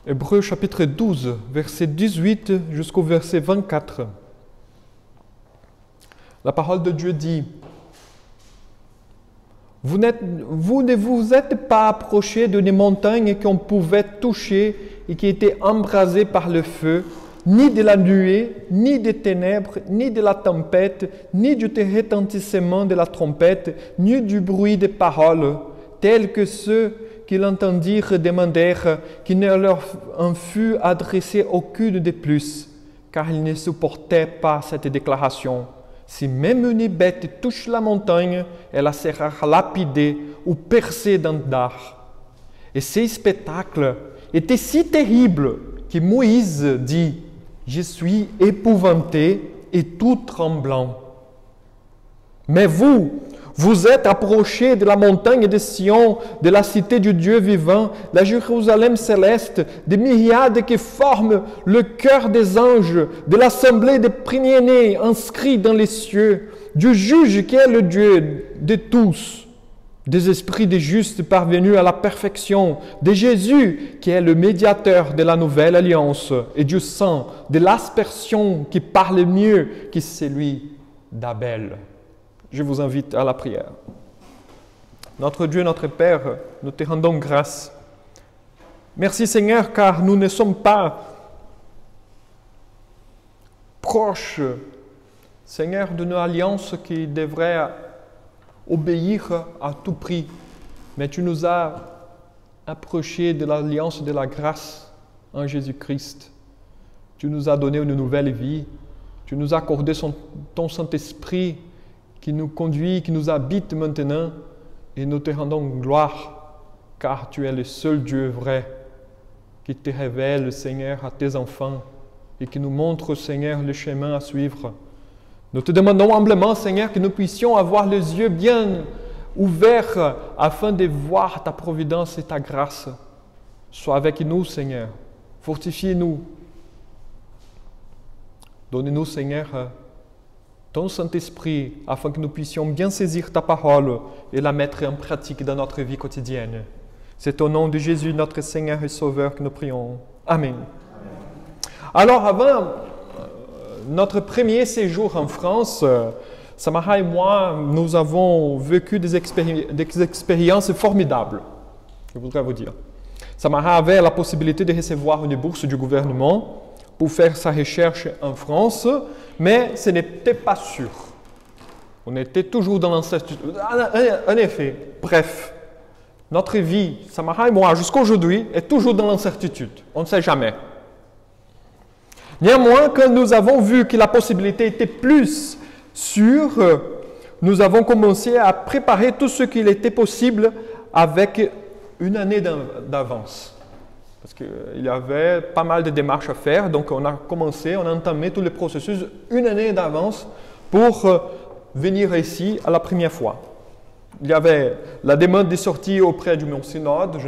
Hébreux chapitre 12, verset 18 jusqu'au verset 24. La parole de Dieu dit: vous ne vous êtes pas approchés d'une montagne qu'on pouvait toucher et qui était embrasée par le feu, ni de la nuée, ni des ténèbres, ni de la tempête, ni du retentissement de la trompette, ni du bruit des paroles, tels que ceux qui l'entendirent demandèrent qu'il ne leur en fût adressé aucune de plus, car ils ne supportaient pas cette déclaration. Si même une bête touche la montagne, elle sera lapidée ou percée d'un dard. Et ces spectacles étaient si terribles que Moïse dit: je suis épouvanté et tout tremblant. Mais vous êtes approchés de la montagne de Sion, de la cité du Dieu vivant, la Jérusalem céleste, des myriades qui forment le cœur des anges, de l'assemblée des premiers-nés inscrits dans les cieux, du juge qui est le Dieu de tous, des esprits des justes parvenus à la perfection, de Jésus qui est le médiateur de la nouvelle alliance, et du sang, de l'aspersion qui parle mieux que celui d'Abel. Je vous invite à la prière. Notre Dieu, notre Père, nous te rendons grâce. Merci Seigneur, car nous ne sommes pas proches, Seigneur, de nos alliances qui devraient obéir à tout prix. Mais tu nous as approchés de l'alliance de la grâce en Jésus-Christ. Tu nous as donné une nouvelle vie. Tu nous as accordé ton Saint-Esprit qui nous conduit, qui nous habite maintenant, et nous te rendons gloire, car tu es le seul Dieu vrai, qui te révèle, Seigneur, à tes enfants, et qui nous montre, Seigneur, le chemin à suivre. Nous te demandons humblement, Seigneur, que nous puissions avoir les yeux bien ouverts, afin de voir ta providence et ta grâce. Sois avec nous, Seigneur. Fortifie-nous. Donne-nous, Seigneur, ton Saint-Esprit, afin que nous puissions bien saisir ta parole et la mettre en pratique dans notre vie quotidienne. C'est au nom de Jésus, notre Seigneur et Sauveur, que nous prions. Amen. Alors, avant notre premier séjour en France, Samara et moi, nous avons vécu des expériences formidables, je voudrais vous dire. Samara avait la possibilité de recevoir une bourse du gouvernement pour faire sa recherche en France, mais ce n'était pas sûr. On était toujours dans l'incertitude. En effet, bref, notre vie, Samara et moi, jusqu'à aujourd'hui, est toujours dans l'incertitude. On ne sait jamais. Néanmoins, quand nous avons vu que la possibilité était plus sûre, nous avons commencé à préparer tout ce qu'il était possible avec une année d'avance. Parce qu'il y avait pas mal de démarches à faire, donc on a entamé tout le processus une année d'avance pour venir ici à la première fois. Il y avait la demande de sortie auprès du Mont-Synode,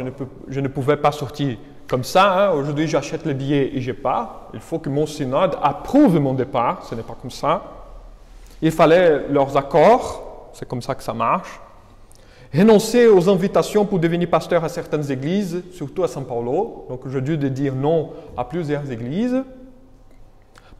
je ne pouvais pas sortir comme ça. Aujourd'hui, j'achète le billet et je pars. Il faut que mon synode approuve mon départ, ce n'est pas comme ça. Il fallait leurs accords, c'est comme ça que ça marche. Renoncer aux invitations pour devenir pasteur à certaines églises, surtout à São Paulo. Donc, j'ai dû dire non à plusieurs églises.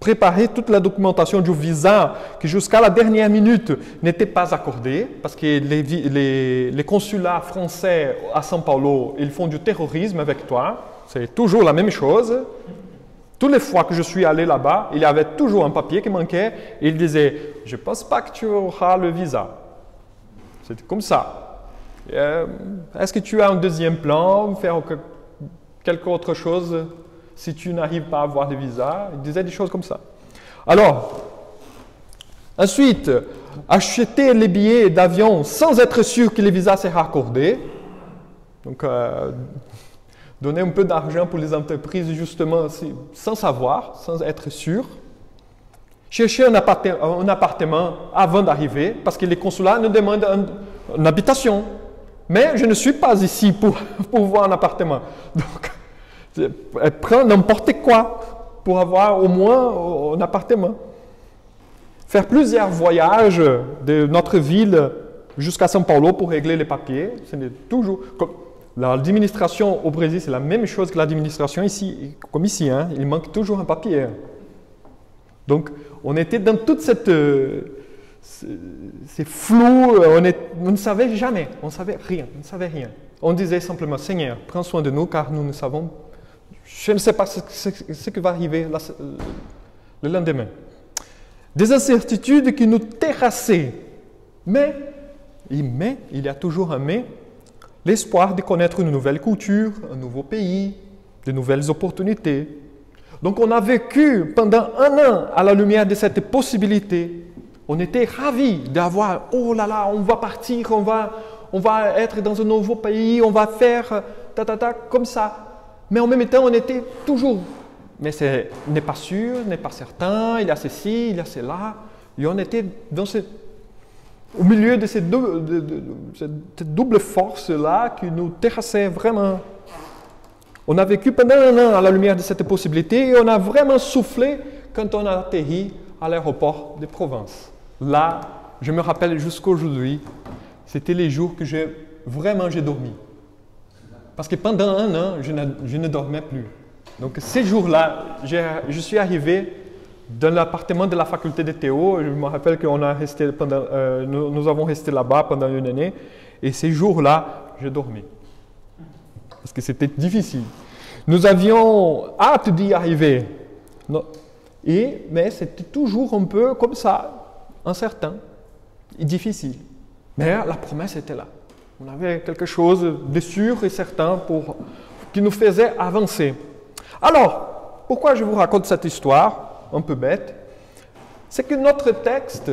Préparer toute la documentation du visa qui, jusqu'à la dernière minute, n'était pas accordée parce que les consulats français à São Paulo, ils font du terrorisme avec toi. C'est toujours la même chose. Toutes les fois que je suis allé là-bas, il y avait toujours un papier qui manquait et il disait « Je ne pense pas que tu auras le visa ». C'était comme ça. Est-ce que tu as un deuxième plan, faire quelque autre chose si tu n'arrives pas à avoir de visa? Il disait des choses comme ça. Alors, ensuite, acheter les billets d'avion sans être sûr que le visa sera accordé. Donc, donner un peu d'argent pour les entreprises justement sans savoir, sans être sûr. Chercher un appartement avant d'arriver parce que les consulats nous demandent une habitation. Mais je ne suis pas ici pour voir un appartement. Donc, prends n'importe quoi pour avoir au moins un appartement. Faire plusieurs voyages de notre ville jusqu'à São Paulo pour régler les papiers. Ce n'est toujours... L'administration au Brésil, c'est la même chose que l'administration ici, comme ici. Hein, il manque toujours un papier. Donc, on était dans toute cette... c'est flou, on ne savait jamais, on ne savait rien, on ne savait rien. On disait simplement, Seigneur, prends soin de nous, car nous ne savons, je ne sais pas ce qui va arriver le lendemain. Des incertitudes qui nous terrassaient. Mais, il y a toujours un mais, l'espoir de connaître une nouvelle culture, un nouveau pays, de nouvelles opportunités. Donc on a vécu pendant un an à la lumière de cette possibilité. On était ravis d'avoir, oh là là, on va partir, on va être dans un nouveau pays, on va faire comme ça. Mais en même temps, on était toujours, mais n'est pas sûr, n'est pas certain, il y a ceci, il y a cela. Et on était au milieu de cette double force-là qui nous terrassait vraiment. On a vécu pendant un an à la lumière de cette possibilité et on a vraiment soufflé quand on a atterri à l'aéroport de Provence. Là, je me rappelle jusqu'à aujourd'hui, c'était les jours que j'ai dormi. Parce que pendant un an, je ne dormais plus. Donc ces jours-là, je suis arrivé dans l'appartement de la faculté de Théo. Je me rappelle qu'on a resté nous avons resté là-bas pendant une année. Et ces jours-là, je dormais. Parce que c'était difficile. Nous avions hâte d'y arriver. Mais c'était toujours un peu comme ça, incertain et difficile. Mais la promesse était là. On avait quelque chose de sûr et certain qui nous faisait avancer. Alors, pourquoi je vous raconte cette histoire, un peu bête? C'est que notre texte,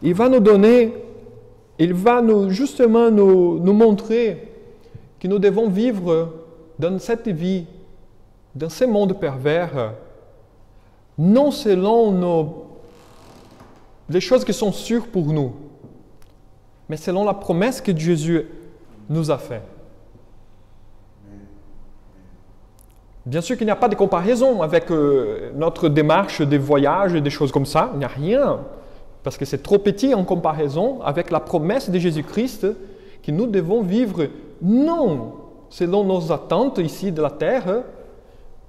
il va justement nous montrer que nous devons vivre dans cette vie, dans ce monde pervers, non selon les choses qui sont sûres pour nous, mais selon la promesse que Jésus nous a faite. Bien sûr qu'il n'y a pas de comparaison avec notre démarche des voyages et des choses comme ça, il n'y a rien, parce que c'est trop petit en comparaison avec la promesse de Jésus-Christ que nous devons vivre non selon nos attentes ici de la terre,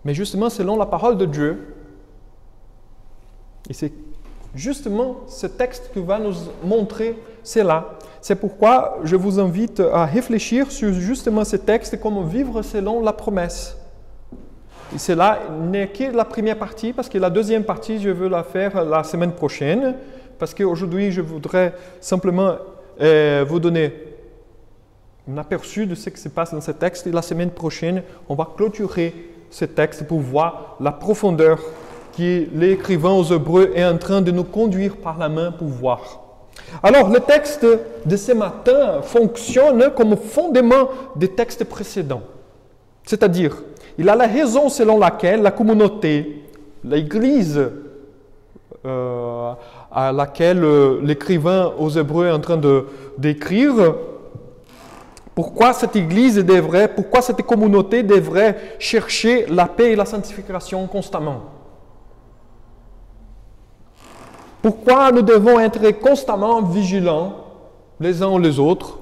mais justement selon la parole de Dieu. Et c'est justement ce texte qui va nous montrer cela. C'est pourquoi je vous invite à réfléchir sur justement ce texte, comment vivre selon la promesse. Et cela n'est que la première partie, parce que la deuxième partie, je veux la faire la semaine prochaine, parce qu'aujourd'hui, je voudrais simplement vous donner un aperçu de ce qui se passe dans ce texte. Et la semaine prochaine, on va clôturer ce texte pour voir la profondeur que l'écrivain aux Hébreux est en train de nous conduire par la main pour voir. Alors, le texte de ce matin fonctionne comme fondement des textes précédents. C'est-à-dire, il a la raison selon laquelle la communauté, l'Église à laquelle l'écrivain aux Hébreux est en train d'écrire, pourquoi cette Église pourquoi cette communauté devrait chercher la paix et la sanctification constamment. Pourquoi nous devons être constamment vigilants les uns les autres?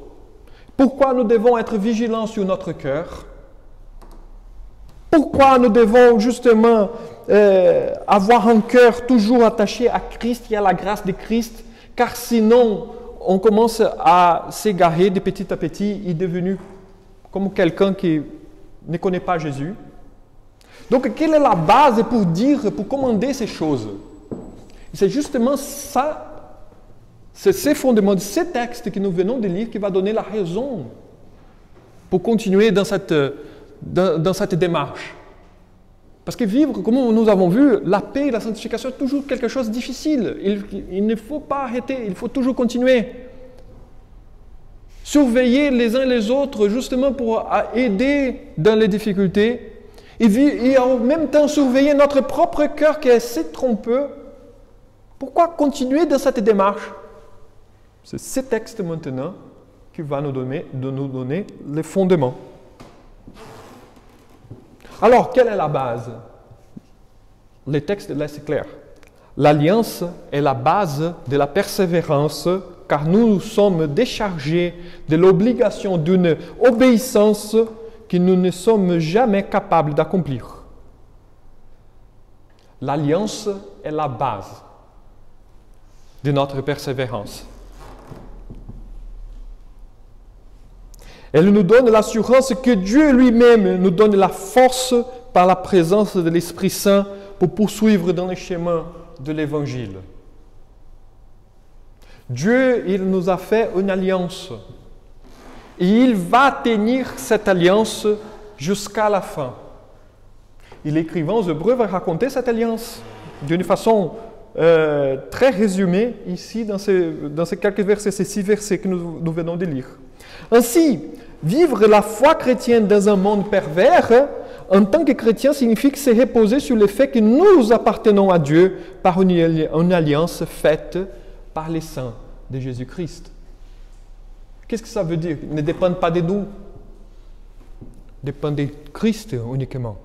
Pourquoi nous devons être vigilants sur notre cœur? Pourquoi nous devons justement avoir un cœur toujours attaché à Christ et à la grâce de Christ? Car sinon, on commence à s'égarer de petit à petit et devenu comme quelqu'un qui ne connaît pas Jésus. Donc, quelle est la base pour commander ces choses? C'est justement ça, c'est ces fondements de ces textes que nous venons de lire qui va donner la raison pour continuer dans cette démarche. Parce que vivre, comme nous avons vu, la paix et la sanctification est toujours quelque chose de difficile. Il ne faut pas arrêter, il faut toujours continuer. Surveiller les uns les autres justement pour aider dans les difficultés et en même temps surveiller notre propre cœur qui est si trompeux. Pourquoi continuer dans cette démarche? C'est ce texte maintenant qui va nous donner les fondements. Alors, quelle est la base? Les textes laissent clair. L'alliance est la base de la persévérance car nous sommes déchargés de l'obligation d'une obéissance que nous ne sommes jamais capables d'accomplir. L'alliance est la base de notre persévérance. Elle nous donne l'assurance que Dieu lui-même nous donne la force par la présence de l'Esprit Saint pour poursuivre dans le chemin de l'Évangile. Dieu, il nous a fait une alliance et il va tenir cette alliance jusqu'à la fin. Et l'écrivain aux Hébreux va raconter cette alliance d'une façon très résumée ici dans ces quelques versets, ces 6 versets que nous venons de lire. Ainsi, vivre la foi chrétienne dans un monde pervers, en tant que chrétien, signifie se reposer sur le fait que nous appartenons à Dieu par une alliance faite par les saints de Jésus-Christ. Qu'est-ce que ça veut dire? Ne dépend pas de nous, dépend de Christ uniquement.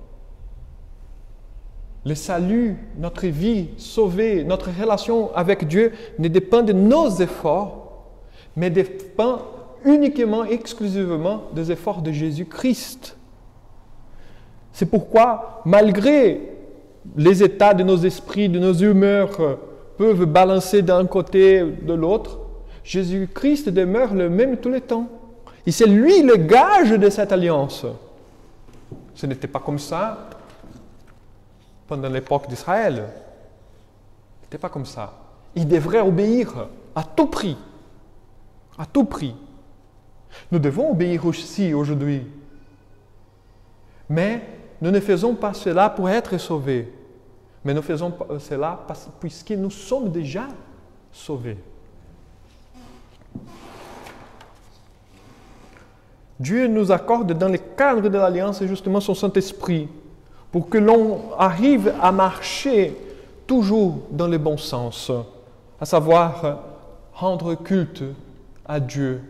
Le salut, notre vie sauvée, notre relation avec Dieu ne dépend de nos efforts, mais dépend uniquement, exclusivement des efforts de Jésus-Christ. C'est pourquoi, malgré les états de nos esprits, de nos humeurs peuvent balancer d'un côté de l'autre, Jésus-Christ demeure le même tout le temps. Et c'est lui le gage de cette alliance. Ce n'était pas comme ça pendant l'époque d'Israël. Ce n'était pas comme ça. Il devrait obéir à tout prix. À tout prix. Nous devons obéir aussi aujourd'hui. Mais nous ne faisons pas cela pour être sauvés. Mais nous faisons cela puisque nous sommes déjà sauvés. Dieu nous accorde dans le cadre de l'Alliance justement son Saint-Esprit pour que l'on arrive à marcher toujours dans le bon sens, à savoir rendre culte à Dieu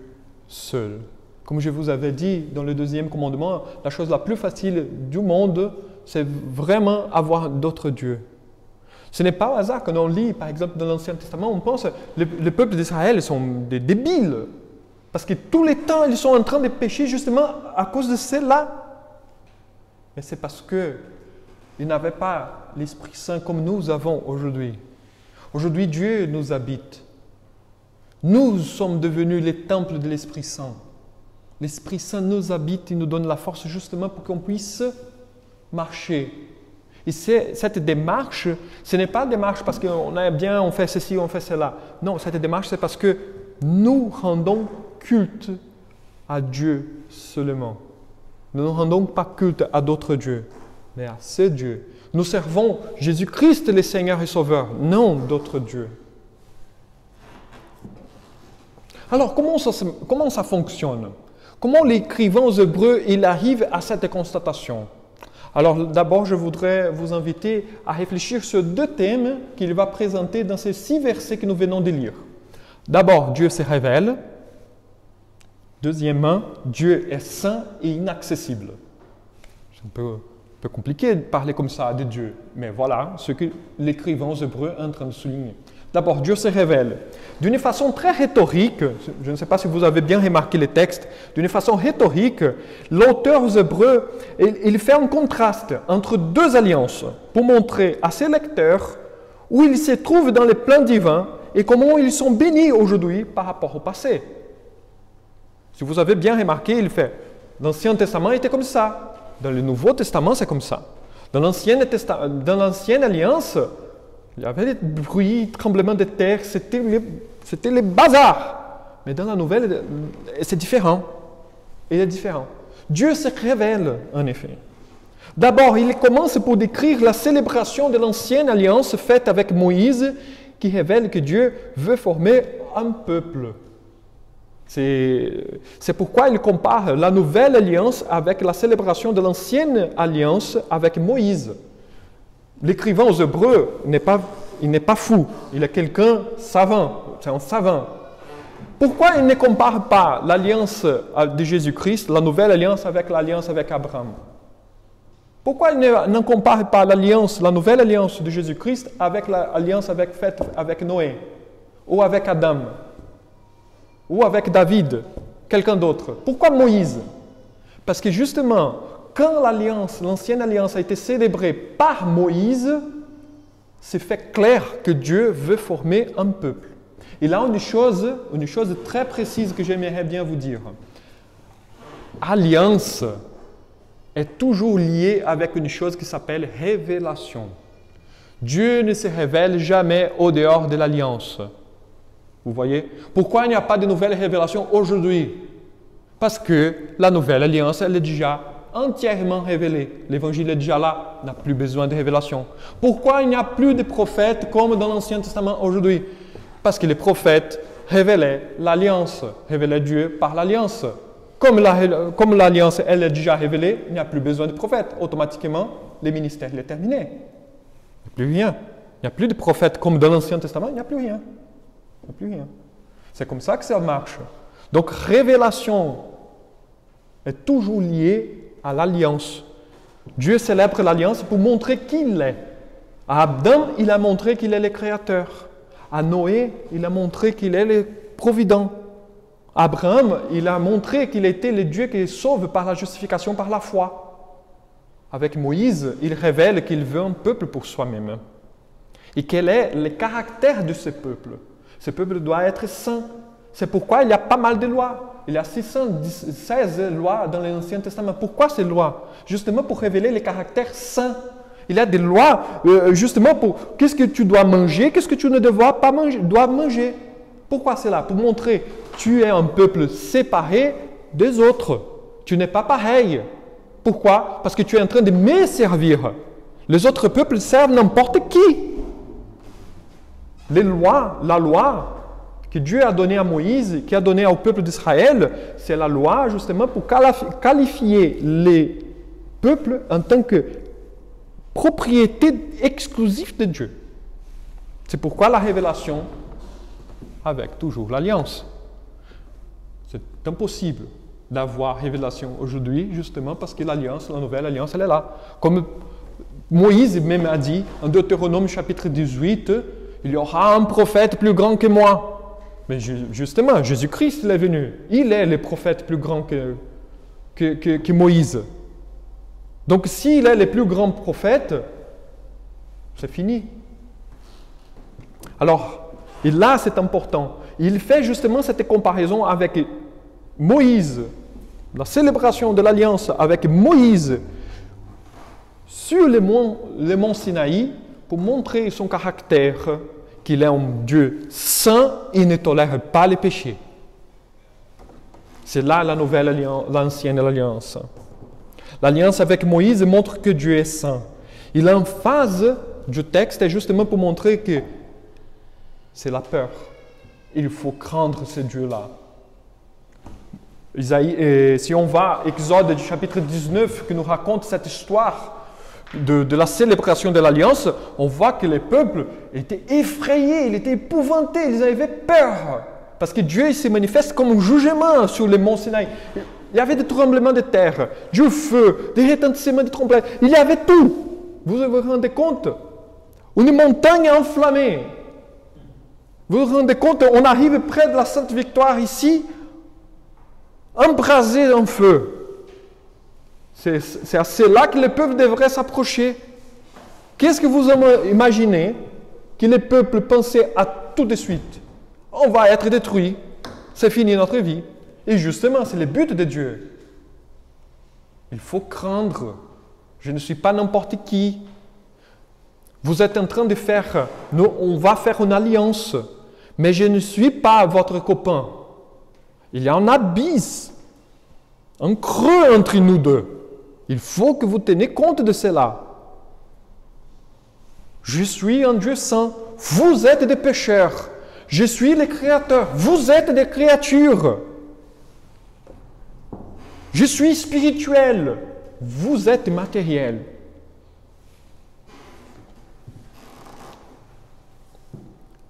seul. Comme je vous avais dit dans le deuxième commandement, la chose la plus facile du monde, c'est vraiment avoir d'autres dieux. Ce n'est pas au hasard quand on lit, par exemple, dans l'Ancien Testament, on pense que le peuple d'Israël sont des débiles. Parce que tous les temps, ils sont en train de pécher justement à cause de cela. Mais c'est parce qu'ils n'avaient pas l'Esprit Saint comme nous avons aujourd'hui. Aujourd'hui, Dieu nous habite. Nous sommes devenus les temples de l'Esprit Saint. L'Esprit Saint nous habite et nous donne la force justement pour qu'on puisse marcher. Et cette démarche, ce n'est pas une démarche parce qu'on est bien, on fait ceci, on fait cela. Non, cette démarche, c'est parce que nous rendons culte à Dieu seulement. Nous ne rendons pas culte à d'autres dieux, mais à ce Dieu. Nous servons Jésus-Christ, le Seigneur et Sauveur, non d'autres dieux. Alors, comment ça fonctionne? Comment l'écrivain aux Hébreux, il arrive à cette constatation? Alors, d'abord, je voudrais vous inviter à réfléchir sur 2 thèmes qu'il va présenter dans ces 6 versets que nous venons de lire. D'abord, Dieu se révèle. Deuxièmement, Dieu est saint et inaccessible. C'est un peu compliqué de parler comme ça de Dieu, mais voilà ce que l'écrivain aux Hébreux est en train de souligner. D'abord, Dieu se révèle. D'une façon très rhétorique, je ne sais pas si vous avez bien remarqué les textes, d'une façon rhétorique, l'auteur aux Hébreux, il fait un contraste entre 2 alliances pour montrer à ses lecteurs où ils se trouvent dans les plans divins et comment ils sont bénis aujourd'hui par rapport au passé. Si vous avez bien remarqué, il fait, l'Ancien Testament était comme ça, dans le Nouveau Testament c'est comme ça. Dans l'Ancienne Alliance, il y avait des bruits, tremblements de terre, c'était le bazar. Mais dans la Nouvelle, c'est différent. Il est différent. Dieu se révèle, en effet. D'abord, il commence pour décrire la célébration de l'Ancienne Alliance faite avec Moïse, qui révèle que Dieu veut former un peuple. C'est pourquoi il compare la Nouvelle Alliance avec la célébration de l'Ancienne Alliance avec Moïse. L'écrivain aux Hébreux il n'est pas fou, il est quelqu'un savant, c'est un savant. Pourquoi il ne compare pas l'alliance de Jésus-Christ, la nouvelle alliance avec l'alliance avec Abraham? Pourquoi il ne compare pas l'alliance, la nouvelle alliance de Jésus-Christ avec l'alliance faite avec Noé ou avec Adam? ou avec David, quelqu'un d'autre. Pourquoi Moïse? Parce que justement, quand l'ancienne alliance a été célébrée par Moïse, c'est fait clair que Dieu veut former un peuple. Et là, une chose très précise que j'aimerais bien vous dire. Alliance est toujours liée avec une chose qui s'appelle révélation. Dieu ne se révèle jamais au dehors de l'alliance. Vous voyez? Pourquoi il n'y a pas de nouvelle révélation aujourd'hui? Parce que la nouvelle alliance, elle est déjà entièrement révélée. L'évangile est déjà là, n'a plus besoin de révélation. Pourquoi il n'y a plus de prophètes comme dans l'Ancien Testament aujourd'hui? Parce que les prophètes révélaient l'alliance, révélaient Dieu par l'alliance. Comme l'alliance, elle est déjà révélée, il n'y a plus besoin de prophètes. Automatiquement, le ministère est terminé. Il n'y a plus rien. Il n'y a plus de prophètes comme dans l'Ancien Testament, il n'y a plus rien. Il n'y a plus rien. C'est comme ça que ça marche. Donc, révélation est toujours liée à l'alliance. Dieu célèbre l'alliance pour montrer qui il est. À Adam, il a montré qu'il est le créateur. À Noé, il a montré qu'il est le provident. À Abraham, il a montré qu'il était le Dieu qui sauve par la justification, par la foi. Avec Moïse, il révèle qu'il veut un peuple pour soi-même. Et quel est le caractère de ce peuple? Ce peuple doit être saint. C'est pourquoi il y a pas mal de lois. Il y a 616 lois dans l'Ancien Testament. Pourquoi ces lois? Justement pour révéler le caractère saint. Il y a des lois justement pour qu'est-ce que tu dois manger, qu'est-ce que tu ne dois pas manger. Pourquoi c'est là? Pour montrer que tu es un peuple séparé des autres. Tu n'es pas pareil. Pourquoi? Parce que tu es en train de me servir. Les autres peuples servent n'importe qui. La loi que Dieu a donnée à Moïse, qui a donnée au peuple d'Israël, c'est la loi justement pour qualifier les peuples en tant que propriété exclusive de Dieu. C'est pourquoi la révélation avec toujours l'alliance. C'est impossible d'avoir révélation aujourd'hui, justement parce que l'alliance, la nouvelle alliance, elle est là. Comme Moïse même a dit, en Deutéronome chapitre 18, il y aura un prophète plus grand que moi. Mais justement, Jésus-Christ il est venu. Il est le prophète plus grand que Moïse. Donc s'il est le plus grand prophète, c'est fini. Alors, et là c'est important. Il fait justement cette comparaison avec Moïse, la célébration de l'alliance avec Moïse sur le mont Sinaï pour montrer son caractère, qu'il est un Dieu saint et ne tolère pas les péchés. C'est là la nouvelle alliance, l'ancienne alliance. L'alliance avec Moïse montre que Dieu est saint. Et l'emphase du texte est justement pour montrer que c'est la peur. Il faut craindre ce Dieu-là. Si on va à Exode du chapitre 19, qui nous raconte cette histoire de la célébration de l'alliance, on voit que les peuples étaient effrayés, ils étaient épouvantés, ils avaient peur. Parce que Dieu il se manifeste comme un jugement sur le mont Sinaï. Il y avait des tremblements de terre, du feu, des retentissements de trompettes. Il y avait tout. Vous vous rendez compte? Une montagne enflammée. Vous vous rendez compte? On arrive près de la Sainte Victoire ici, embrasé en feu. C'est à cela que les peuples devraient s'approcher. Qu'est-ce que vous imaginez que les peuples pensaient à tout de suite? On va être détruits. C'est fini notre vie. Et justement, c'est le but de Dieu. Il faut craindre. Je ne suis pas n'importe qui. Vous êtes en train de faire, on va faire une alliance. Mais je ne suis pas votre copain. Il y a un abysse, un creux entre nous deux. Il faut que vous teniez compte de cela. Je suis un Dieu saint. Vous êtes des pécheurs. Je suis le Créateur. Vous êtes des créatures. Je suis spirituel. Vous êtes matériel.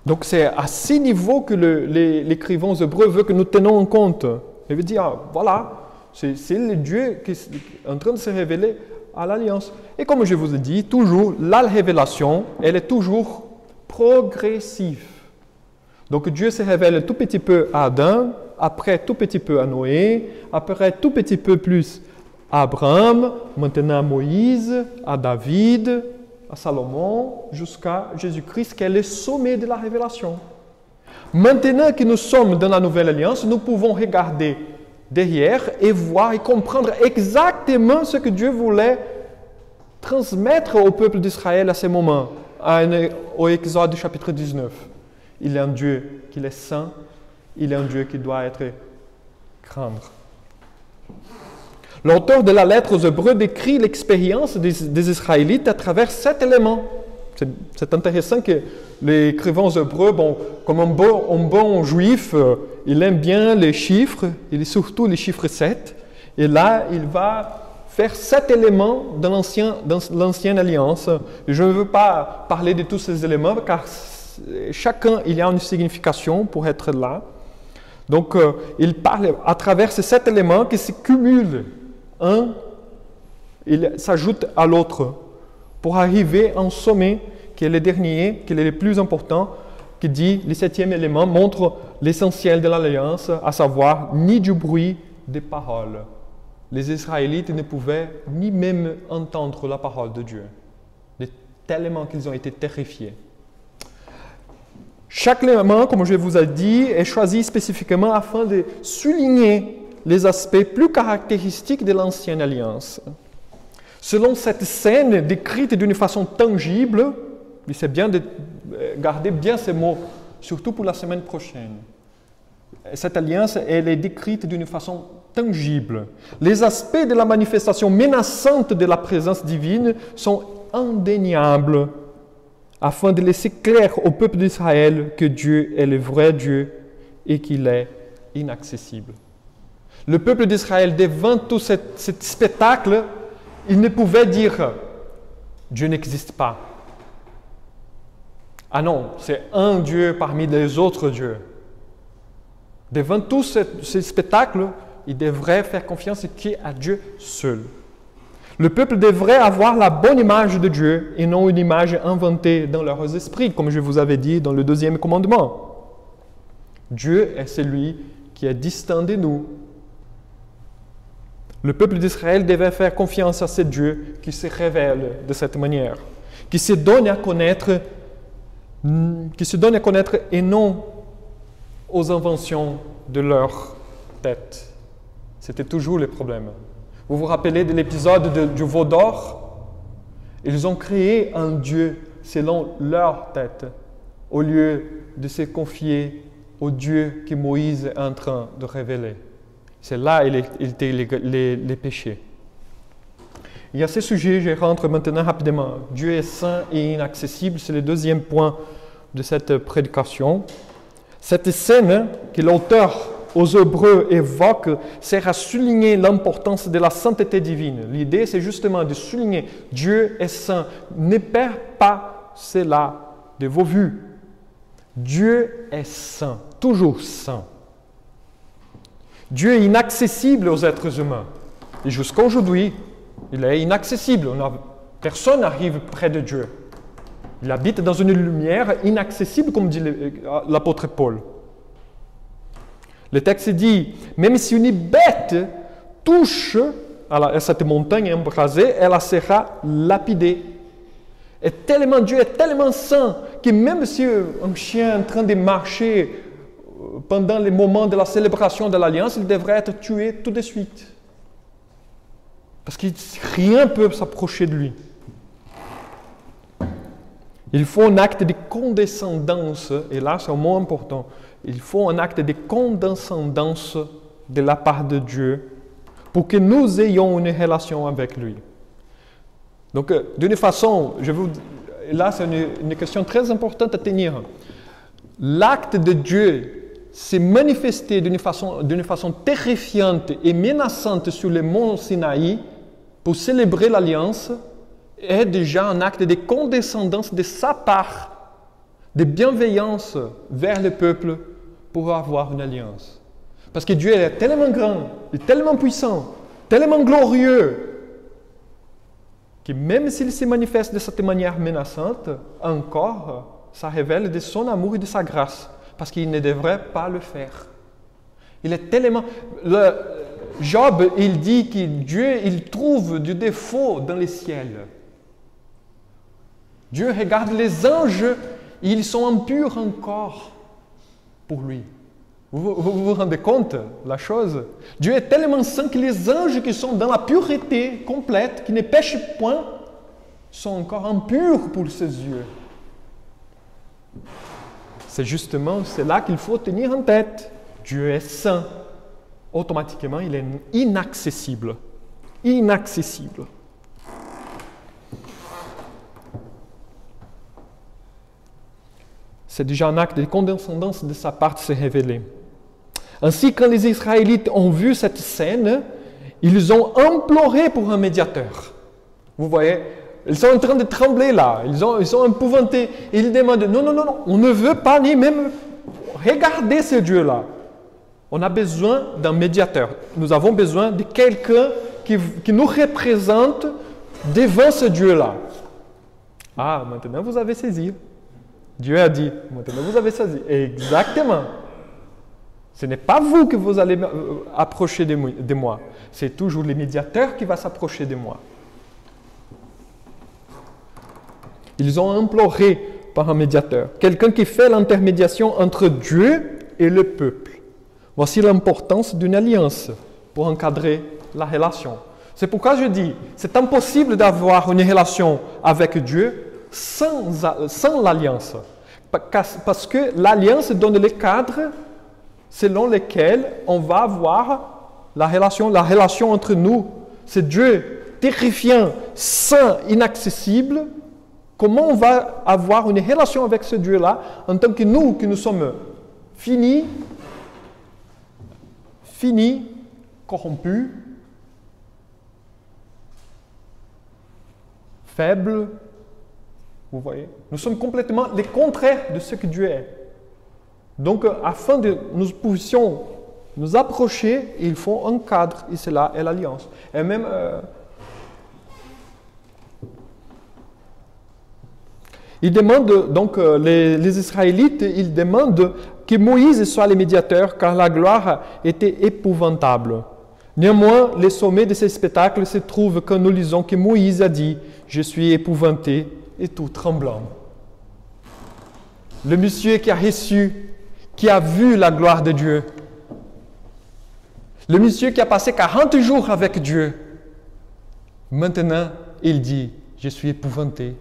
Donc c'est à ce niveau que l'écrivain hébreu veut que nous tenions en compte. Il veut dire, voilà, c'est le Dieu qui est en train de se révéler à l'alliance. Et comme je vous ai dit, toujours, la révélation, elle est toujours progressive. Donc Dieu se révèle un tout petit peu à Adam, après tout petit peu à Noé, après tout petit peu plus à Abraham, maintenant à Moïse, à David, à Salomon, jusqu'à Jésus-Christ, qui est le sommet de la révélation. Maintenant que nous sommes dans la Nouvelle Alliance, nous pouvons regarder derrière et voir et comprendre exactement ce que Dieu voulait transmettre au peuple d'Israël à ce moment, au Exode chapitre 19. Il est un Dieu qui est saint, il est un Dieu qui doit être craindre. L'auteur de la lettre aux Hébreux décrit l'expérience des Israélites à travers 7 éléments. C'est intéressant que l'écrivain aux Hébreux, comme un bon juif, il aime bien les chiffres, il est surtout les chiffres 7. Et là, il va faire 7 éléments dans l'ancienne alliance. Je ne veux pas parler de tous ces éléments, car chacun, il y a une signification pour être là. Donc, il parle à travers ces 7 éléments qui se cumulent. Un, il s'ajoute à l'autre pour arriver à un sommet qui est le dernier, qui est le plus important, qui dit, le 7e élément montre l'essentiel de l'alliance, à savoir ni du bruit des paroles. Les Israélites ne pouvaient ni même entendre la parole de Dieu, tellement qu'ils ont été terrifiés. Chaque élément, comme je vous ai dit, est choisi spécifiquement afin de souligner les aspects plus caractéristiques de l'ancienne alliance. Selon cette scène décrite d'une façon tangible, il c'est bien de garder bien ces mots, surtout pour la semaine prochaine. Cette alliance, elle est décrite d'une façon tangible. Les aspects de la manifestation menaçante de la présence divine sont indéniables, afin de laisser clair au peuple d'Israël que Dieu est le vrai Dieu et qu'il est inaccessible. Le peuple d'Israël, devant tout ce spectacle, il ne pouvait dire « Dieu n'existe pas ». Ah non, c'est un Dieu parmi les autres dieux. Devant tout ce spectacle, il devrait faire confiance qu'à Dieu seul. Le peuple devrait avoir la bonne image de Dieu et non une image inventée dans leurs esprits, comme je vous avais dit dans le 2e commandement. Dieu est celui qui est distant de nous. Le peuple d'Israël devait faire confiance à ce Dieu qui se révèle de cette manière, qui se donne à connaître et non aux inventions de leur tête. C'était toujours le problème. Vous vous rappelez de l'épisode du veau d'or? Ils ont créé un Dieu selon leur tête, au lieu de se confier au Dieu que Moïse est en train de révéler. C'est là qu'il étaient les péchés. Et à ce sujet, je rentre maintenant rapidement. Dieu est saint et inaccessible, c'est le 2e point de cette prédication. Cette scène que l'auteur aux Hébreux évoque sert à souligner l'importance de la sainteté divine. L'idée, c'est justement de souligner Dieu est saint. Ne perd pas cela de vos vues. Dieu est saint, toujours saint. Dieu est inaccessible aux êtres humains. Et jusqu'à aujourd'hui, il est inaccessible. Personne n'arrive près de Dieu. Il habite dans une lumière inaccessible, comme dit l'apôtre Paul. Le texte dit, même si une bête touche à cette montagne embrasée, elle sera lapidée. Et tellement Dieu est tellement saint que même si un chien est en train de marcher pendant les moments de la célébration de l'Alliance, il devrait être tué tout de suite. Parce que rien ne peut s'approcher de lui. Il faut un acte de condescendance, et là c'est un mot important, il faut un acte de condescendance de la part de Dieu pour que nous ayons une relation avec lui. Donc, d'une façon, là c'est une question très importante à tenir. L'acte de Dieu s'est manifesté d'une façon terrifiante et menaçante sur le mont Sinaï pour célébrer l'alliance est déjà un acte de condescendance de sa part, de bienveillance vers le peuple pour avoir une alliance. Parce que Dieu est tellement grand, il est tellement puissant, tellement glorieux, que même s'il se manifeste de cette manière menaçante, encore, ça révèle de son amour et de sa grâce, parce qu'il ne devrait pas le faire. Il est tellement... Job, il dit que Dieu, il trouve du défaut dans les ciels. Dieu regarde les anges, ils sont impurs encore pour lui. Vous rendez compte la chose? Dieu est tellement saint que les anges qui sont dans la pureté complète, qui ne pêchent point, sont encore impurs pour ses yeux. C'est justement cela qu'il faut tenir en tête. Dieu est saint. Automatiquement, il est inaccessible. Inaccessible. C'est déjà un acte de condescendance de sa part de se révéler. Ainsi, quand les Israélites ont vu cette scène, ils ont imploré pour un médiateur. Vous voyez, ils sont en train de trembler là, ils sont épouvantés. Ils demandent, non, on ne veut pas ni même regarder ce Dieu-là. On a besoin d'un médiateur. Nous avons besoin de quelqu'un qui nous représente devant ce Dieu-là. Ah, maintenant vous avez saisi. Dieu a dit, maintenant vous avez saisi. Exactement. Ce n'est pas vous que vous allez approcher de moi. C'est toujours le médiateur qui va s'approcher de moi. Ils ont imploré par un médiateur, quelqu'un qui fait l'intermédiation entre Dieu et le peuple. Voici l'importance d'une alliance pour encadrer la relation. C'est pourquoi je dis, c'est impossible d'avoir une relation avec Dieu sans l'alliance. Parce que l'alliance donne les cadres selon lesquels on va avoir la relation entre nous. C'est Dieu terrifiant, saint, inaccessible. Comment on va avoir une relation avec ce Dieu-là en tant que nous sommes finis, corrompus, faibles. Vous voyez, nous sommes complètement les contraires de ce que Dieu est. Donc, afin que nous puissions nous approcher, il faut un cadre, et cela est l'alliance. Et même, ils demandent, donc les Israélites, ils demandent que Moïse soit le médiateur, car la gloire était épouvantable. Néanmoins, le sommet de ce spectacle se trouve quand nous lisons que Moïse a dit « Je suis épouvanté et tout tremblant ». Le monsieur qui a reçu, qui a vu la gloire de Dieu. Le monsieur qui a passé 40 jours avec Dieu. Maintenant, il dit « Je suis épouvanté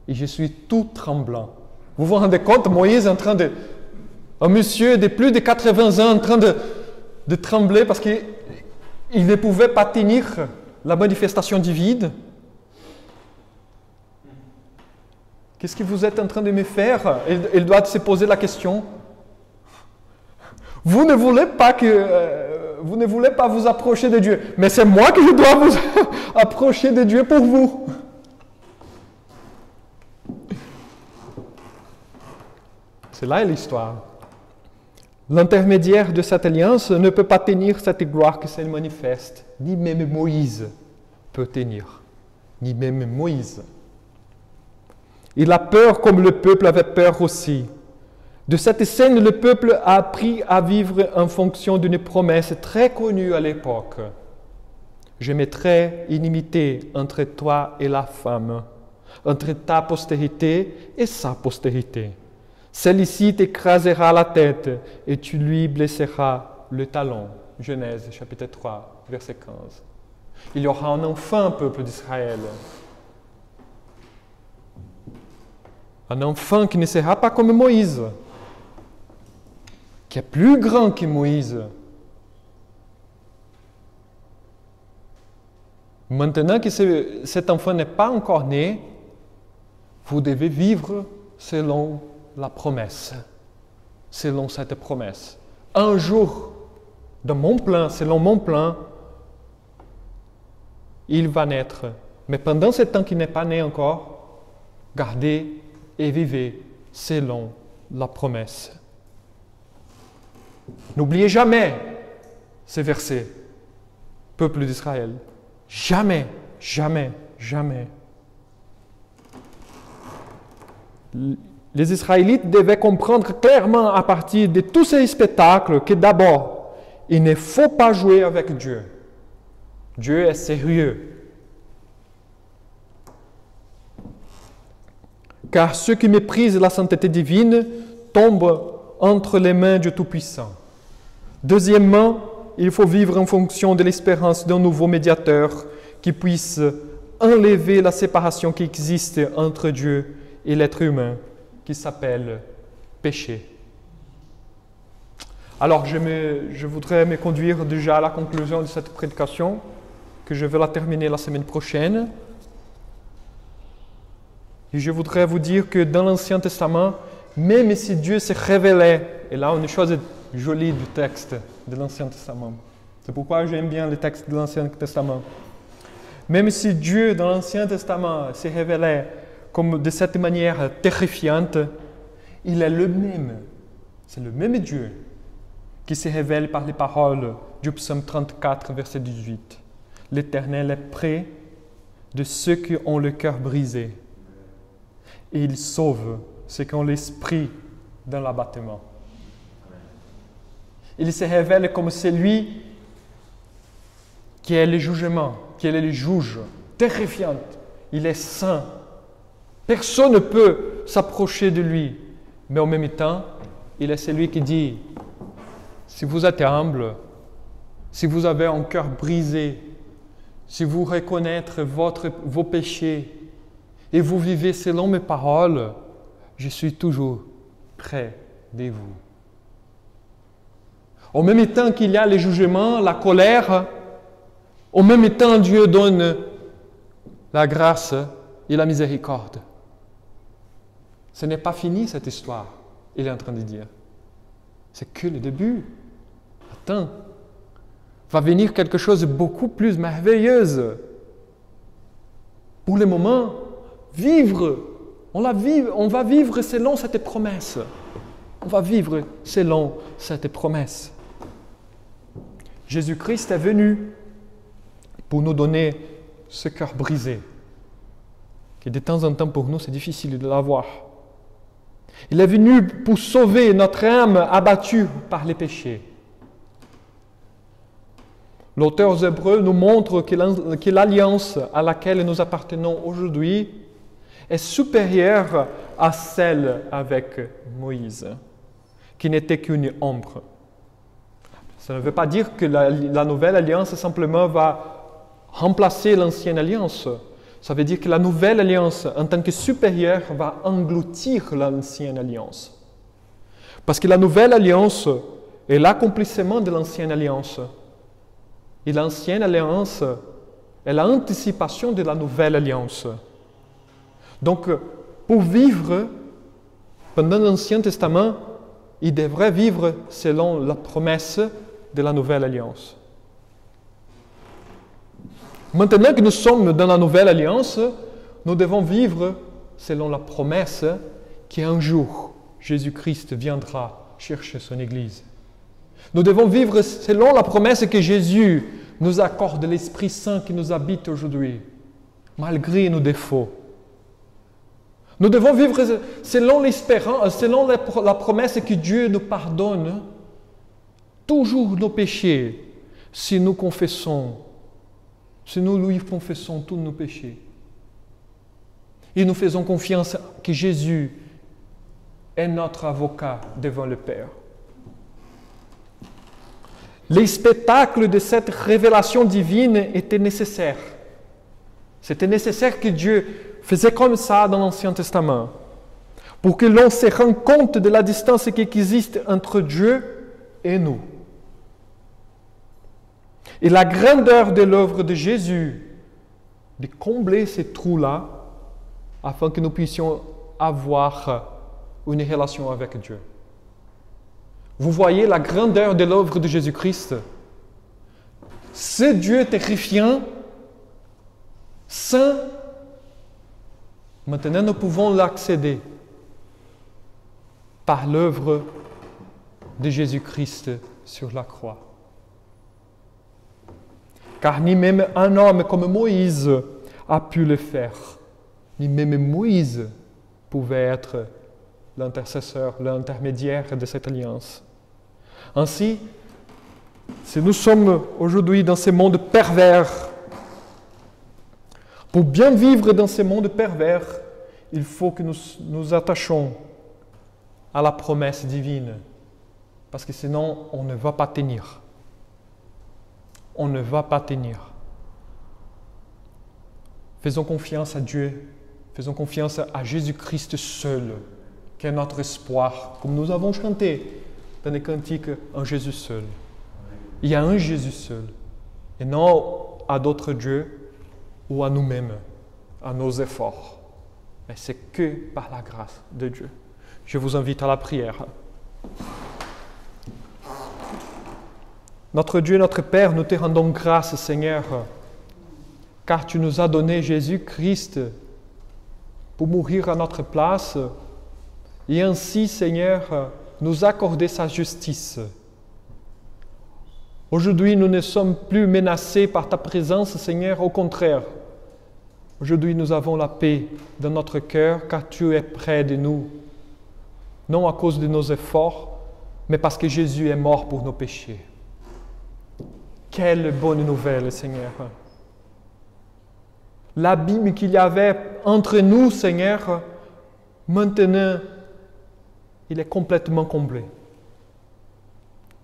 et je suis tout tremblant ». Vous vous rendez compte, Moïse est en train de... Un monsieur de plus de 80 ans en train de trembler parce qu'il ne pouvait pas tenir la manifestation divine. Qu'est-ce que vous êtes en train de me faire? Il doit se poser la question. Vous ne voulez pas vous approcher de Dieu, mais c'est moi que je dois vous approcher de Dieu pour vous. C'est là l'histoire. L'intermédiaire de cette alliance ne peut pas tenir cette gloire que s'elle manifeste. Ni même Moïse peut tenir. Ni même Moïse. Il a peur comme le peuple avait peur aussi. De cette scène, le peuple a appris à vivre en fonction d'une promesse très connue à l'époque. Je mettrai inimité entre toi et la femme, entre ta postérité et sa postérité. Celle-ci t'écrasera la tête et tu lui blesseras le talon. Genèse chapitre 3, verset 15. Il y aura un enfant, peuple d'Israël. Un enfant qui ne sera pas comme Moïse, qui est plus grand que Moïse. Maintenant que cet enfant n'est pas encore né, vous devez vivre selon la promesse, selon cette promesse. Un jour, dans mon plan, selon mon plan, il va naître. Mais pendant ce temps qu'il n'est pas né encore, gardez et vivez selon la promesse. N'oubliez jamais ces versets, peuple d'Israël. Jamais, jamais, jamais. Les Israélites devaient comprendre clairement à partir de tous ces spectacles que d'abord, il ne faut pas jouer avec Dieu. Dieu est sérieux. Car ceux qui méprisent la sainteté divine tombent entre les mains du Tout-Puissant. Deuxièmement, il faut vivre en fonction de l'espérance d'un nouveau médiateur qui puisse enlever la séparation qui existe entre Dieu et l'être humain, qui s'appelle péché. Alors, je voudrais me conduire déjà à la conclusion de cette prédication, que je vais la terminer la semaine prochaine. Et je voudrais vous dire que dans l'Ancien Testament, même si Dieu se révélait, et là, une chose jolie du texte de l'Ancien Testament. C'est pourquoi j'aime bien le texte de l'Ancien Testament. Même si Dieu, dans l'Ancien Testament, se révélait comme de cette manière terrifiante, il est le même. C'est le même Dieu qui se révèle par les paroles du psaume 34, verset 18. L'Éternel est près de ceux qui ont le cœur brisé et il sauve ceux qui ont l'esprit dans l'abattement. Il se révèle comme celui qui est le jugement, qui est le juge, terrifiant. Il est saint. Personne ne peut s'approcher de lui. Mais en même temps, il est celui qui dit, si vous êtes humble, si vous avez un cœur brisé, si vous reconnaissez vos péchés et vous vivez selon mes paroles, je suis toujours près de vous. En même temps qu'il y a les jugements, la colère, en même temps Dieu donne la grâce et la miséricorde. Ce n'est pas fini cette histoire, il est en train de dire. C'est que le début. Attends, va venir quelque chose de beaucoup plus merveilleux. Pour le moment, on va vivre selon cette promesse. On va vivre selon cette promesse. Jésus-Christ est venu pour nous donner ce cœur brisé, qui de temps en temps pour nous c'est difficile de l'avoir. Il est venu pour sauver notre âme abattue par les péchés. L'auteur aux Hébreux nous montre que l'alliance à laquelle nous appartenons aujourd'hui est supérieure à celle avec Moïse, qui n'était qu'une ombre. Ça ne veut pas dire que la nouvelle alliance simplement va remplacer l'ancienne alliance. Ça veut dire que la nouvelle alliance, en tant que supérieure, va engloutir l'ancienne alliance. Parce que la nouvelle alliance est l'accomplissement de l'ancienne alliance. Et l'ancienne alliance est l'anticipation de la nouvelle alliance. Donc, pour vivre pendant l'Ancien Testament, il devrait vivre selon la promesse de la nouvelle alliance. Maintenant que nous sommes dans la nouvelle alliance, nous devons vivre selon la promesse qu'un jour, Jésus-Christ viendra chercher son Église. Nous devons vivre selon la promesse que Jésus nous accorde l'Esprit Saint qui nous habite aujourd'hui, malgré nos défauts. Nous devons vivre selon l'espérance, selon la promesse que Dieu nous pardonne toujours nos péchés si nous lui confessons tous nos péchés. Et nous faisons confiance que Jésus est notre avocat devant le Père. Les spectacles de cette révélation divine étaient nécessaires. C'était nécessaire que Dieu faisait comme ça dans l'Ancien Testament, pour que l'on se rende compte de la distance qui existe entre Dieu et nous. Et la grandeur de l'œuvre de Jésus, de combler ces trous-là, afin que nous puissions avoir une relation avec Dieu. Vous voyez la grandeur de l'œuvre de Jésus-Christ. Ce Dieu terrifiant, saint, maintenant nous pouvons l'accéder par l'œuvre de Jésus-Christ sur la croix. Car ni même un homme comme Moïse a pu le faire. Ni même Moïse pouvait être l'intercesseur, l'intermédiaire de cette alliance. Ainsi, Si nous sommes aujourd'hui dans ce monde pervers, pour bien vivre dans ce monde pervers, il faut que nous nous attachions à la promesse divine. Parce que sinon, on ne va pas tenir. On ne va pas tenir. Faisons confiance à Dieu. Faisons confiance à Jésus-Christ seul, qui est notre espoir. Comme nous avons chanté dans les cantiques, un Jésus seul. Il y a un Jésus seul. Et non à d'autres dieux ou à nous-mêmes, à nos efforts. Mais c'est que par la grâce de Dieu. Je vous invite à la prière. Notre Dieu, notre Père, nous te rendons grâce, Seigneur, car tu nous as donné Jésus-Christ pour mourir à notre place et ainsi, Seigneur, nous accorder sa justice. Aujourd'hui, nous ne sommes plus menacés par ta présence, Seigneur, au contraire. Aujourd'hui, nous avons la paix dans notre cœur car tu es près de nous, non à cause de nos efforts, mais parce que Jésus est mort pour nos péchés. Quelle bonne nouvelle, Seigneur! L'abîme qu'il y avait entre nous, Seigneur, maintenant, il est complètement comblé.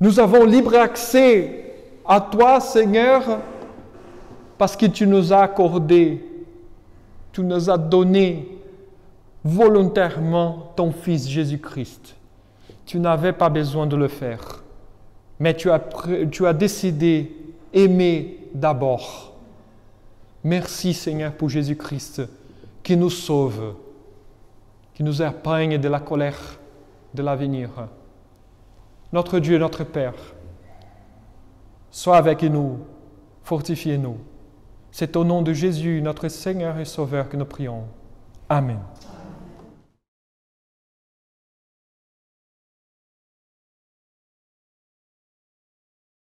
Nous avons libre accès à toi, Seigneur, parce que tu nous as accordé, tu nous as donné volontairement ton Fils Jésus-Christ. Tu n'avais pas besoin de le faire, mais tu as décidé d'aimer d'abord. Merci Seigneur pour Jésus-Christ qui nous sauve, qui nous épargne de la colère de l'avenir. Notre Dieu, notre Père, sois avec nous, fortifie-nous. C'est au nom de Jésus, notre Seigneur et Sauveur, que nous prions. Amen.